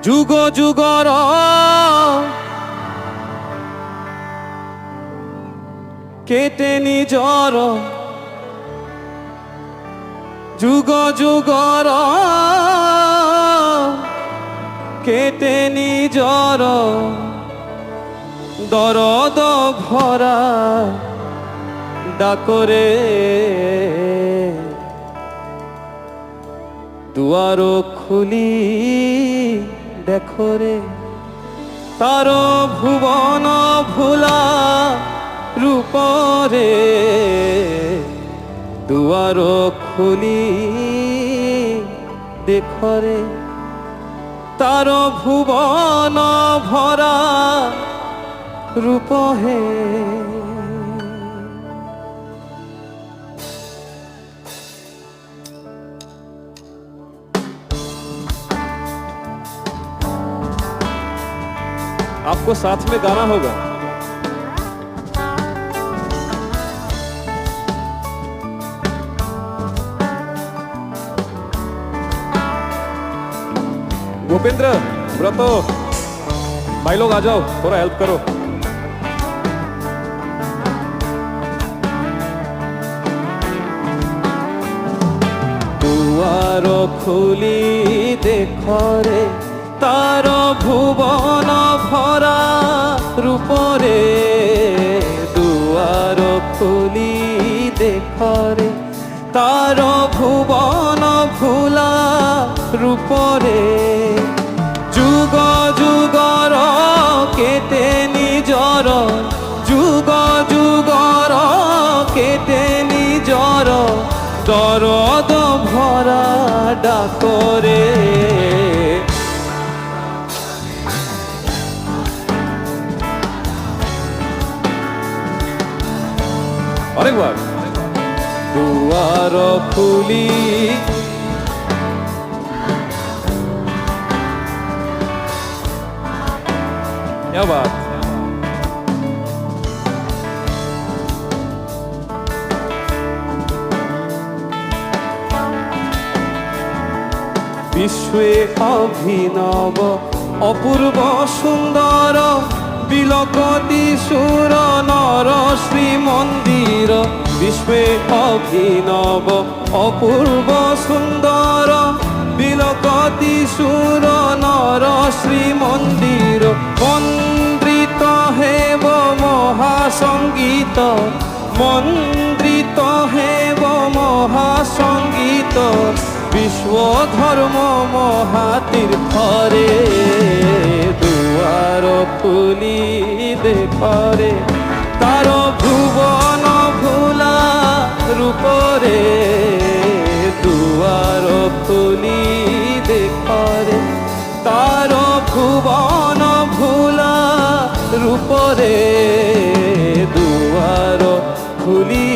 যুগ যুগর কেটে নিজর যুগ যুগর কেটে নিজর দরদ ভরা ডাকরে দুয়ার খুলি দেখরে তার ভুবন ভোলা রূপরে দুয়ার খুলি দেখরে তার ভুবন ভরা रूप है। आपको साथ में गाना होगा। गोपेंद्र व्रतो भाई लोग आ जाओ, थोड़ा हेल्प करो। दुआर खुली देखरे तार भुवन भरा रूपरे दुआर खुली देखरे तार भुवन भोला रूपरे जुग जुगर केटे निजर जुग जुगर केटे निजर दरद भरा डाकरे अरे बार दुआर खुली क्या बात। विश्वे अभिनव अपूर्व सुंदर बिलकति सुर नर श्री मंदिर विश्वे अभिनव अपूर्व सुंदर बिलकति सुर नर श्री मंदिर मंद्रित हेव महासंगीत मंद्रित हेव महासंगीत विश्व धर्म महातीर्थरे दुआर खुली देखरे तार भुवन भोला रूपरे दुआर खुली देखरे तार भुवन भोला रूपरे दुआर खुली